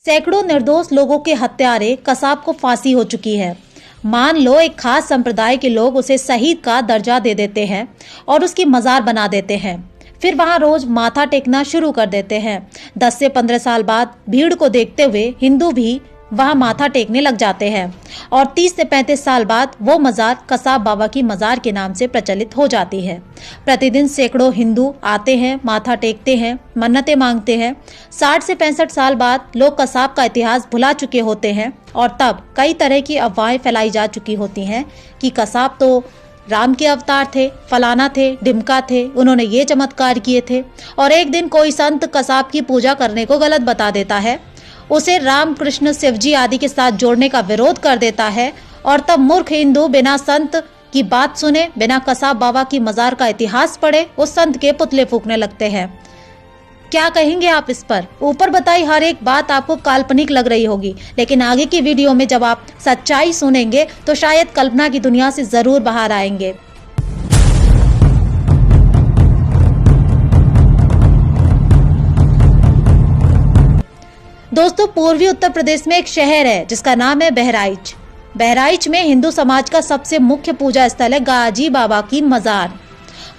सैकड़ों निर्दोष लोगों के हत्यारे कसाब को फांसी हो चुकी है। मान लो एक खास संप्रदाय के लोग उसे शहीद का दर्जा दे देते हैं और उसकी मजार बना देते हैं, फिर वहां रोज माथा टेकना शुरू कर देते हैं। 10 से 15 साल बाद भीड़ को देखते हुए हिंदू भी वहां माथा टेकने लग जाते हैं और 30 से 35 साल बाद वो मजार कसाब बाबा की मजार के नाम से प्रचलित हो जाती है। प्रतिदिन सैकड़ों हिंदू आते हैं, माथा टेकते हैं, मन्नतें मांगते हैं। 60 से 65 साल बाद लोग कसाब का इतिहास भुला चुके होते हैं और तब कई तरह की अफवाहें फैलाई जा चुकी होती हैं कि कसाब तो राम के अवतार थे, फलाना थे, ढिमका थे, उन्होंने ये चमत्कार किए थे। और एक दिन कोई संत कसाब की पूजा करने को गलत बता देता है, उसे राम कृष्ण शिवजी आदि के साथ जोड़ने का विरोध कर देता है और तब मूर्ख हिंदू बिना संत की बात सुने, बिना कसाब बाबा की मजार का इतिहास पढ़े उस संत के पुतले फूंकने लगते हैं। क्या कहेंगे आप इस पर? ऊपर बताई हर एक बात आपको काल्पनिक लग रही होगी, लेकिन आगे की वीडियो में जब आप सच्चाई सुनेंगे तो शायद कल्पना की दुनिया से जरूर बाहर आएंगे। दोस्तों, पूर्वी उत्तर प्रदेश में एक शहर है जिसका नाम है बहराइच। बहराइच में हिंदू समाज का सबसे मुख्य पूजा स्थल है गाजी बाबा की मजार।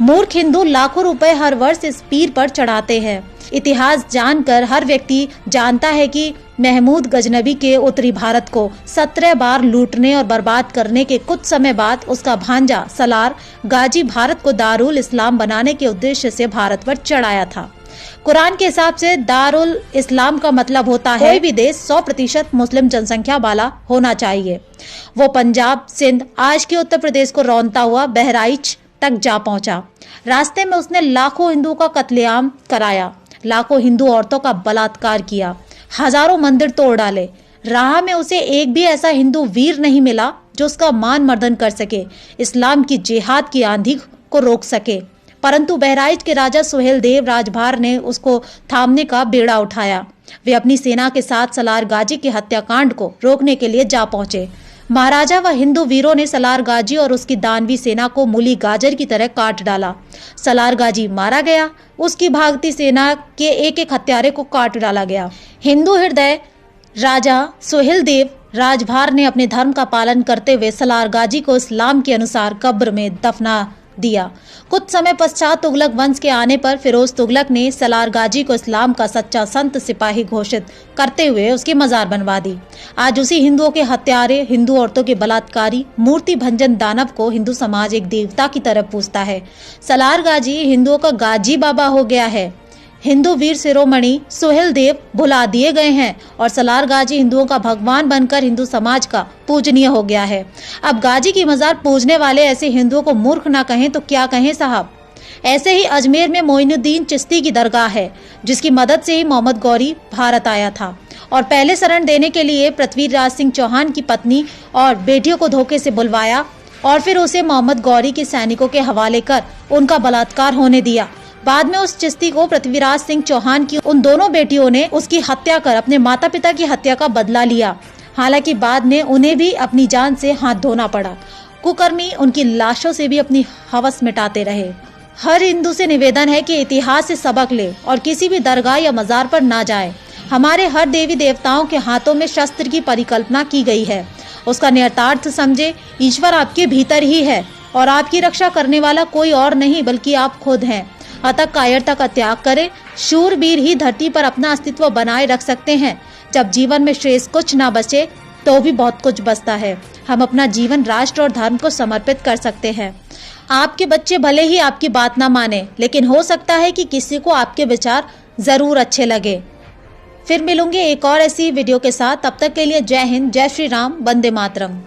मूर्ख हिंदू लाखों रुपए हर वर्ष इस पीर पर चढ़ाते हैं। इतिहास जानकर हर व्यक्ति जानता है कि महमूद गजनबी के उत्तरी भारत को 17 बार लूटने और बर्बाद करने के कुछ समय बाद उसका भांजा सलार गाजी भारत को दारुल इस्लाम बनाने के उद्देश्य से भारत पर चढ़ाया था। कुरान के हिसाब से दारुल इस्लाम का मतलब होता है कोई भी देश 100% मुस्लिम जनसंख्या वाला होना चाहिए। वो पंजाब, सिंध, आज के उत्तर प्रदेश को रौंदता हुआ बहराइच तक जा पहुंचा। रास्ते में उसने लाखों हिंदुओं का कत्लेआम कराया, लाखों हिंदू औरतों का बलात्कार किया, हजारों मंदिर तोड़ डाले। राह में उसे एक भी ऐसा हिंदू वीर नहीं मिला जो उसका मान मर्दन कर सके, इस्लाम की जिहाद की आंधी को रोक सके। परंतु बहराइच के राजा सुहेल देव राजभार ने उसको थामने का बेड़ा उठाया। वे अपनी सेना के साथ सलार गाजी के हत्याकांड को रोकने के लिए जा पहुंचे। महाराजा व हिंदू वीरों ने सलार गाजी और उसकी दानवी सेना को मूली गाजर की तरह काट डाला। सलार गाजी मारा गया, उसकी भागती सेना के एक एक हत्यारे को काट डाला गया। हिंदू हृदय राजा सुहेल देव राजभार ने अपने धर्म का पालन करते हुए सलार गाजी को इस्लाम के अनुसार कब्र में दफना दिया। कुछ समय पश्चात तुगलक वंश के आने पर फिरोज तुगलक ने सलार गाजी को इस्लाम का सच्चा संत सिपाही घोषित करते हुए उसकी मजार बनवा दी। आज उसी हिंदुओं के हत्यारे, हिंदू औरतों के बलात्कारी, मूर्ति भंजन दानव को हिंदू समाज एक देवता की तरह पूजता है। सलार गाजी हिंदुओं का गाजी बाबा हो गया है। हिंदू वीर शिरोमणि सुहेल देव भुला दिए गए हैं और सलार गाजी हिंदुओं का भगवान बनकर हिंदू समाज का पूजनीय हो गया है। अब गाजी की मजार पूजने वाले ऐसे हिंदुओं को मूर्ख ना कहें तो क्या कहें साहब। ऐसे ही अजमेर में मोइनुद्दीन चिश्ती की दरगाह है, जिसकी मदद से ही मोहम्मद गौरी भारत आया था और पहले शरण देने के लिए पृथ्वीराज सिंह चौहान की पत्नी और बेटियों को धोखे से बुलवाया और फिर उसे मोहम्मद गौरी के सैनिकों के हवाले कर उनका बलात्कार होने दिया। बाद में उस चिश्ती को पृथ्वीराज सिंह चौहान की उन दोनों बेटियों ने उसकी हत्या कर अपने माता पिता की हत्या का बदला लिया। हालांकि बाद में उन्हें भी अपनी जान से हाथ धोना पड़ा। कुकर्मी उनकी लाशों से भी अपनी हवस मिटाते रहे। हर हिंदू से निवेदन है कि इतिहास से सबक ले और किसी भी दरगाह या मजार पर ना जाए। हमारे हर देवी देवताओं के हाथों में शस्त्र की परिकल्पना की गई है। उसका नियतार्थ समझे। ईश्वर आपके भीतर ही है और आपकी रक्षा करने वाला कोई और नहीं बल्कि आप खुद हैं। अतः कायरता का त्याग करें। शूरवीर ही धरती पर अपना अस्तित्व बनाए रख सकते हैं। जब जीवन में शेष कुछ ना बचे तो भी बहुत कुछ बचता है। हम अपना जीवन राष्ट्र और धर्म को समर्पित कर सकते हैं। आपके बच्चे भले ही आपकी बात ना माने, लेकिन हो सकता है कि किसी को आपके विचार जरूर अच्छे लगे। फिर मिलूंगे एक और ऐसी वीडियो के साथ। तब तक के लिए जय हिंद, जय श्री राम, वंदे मातरम।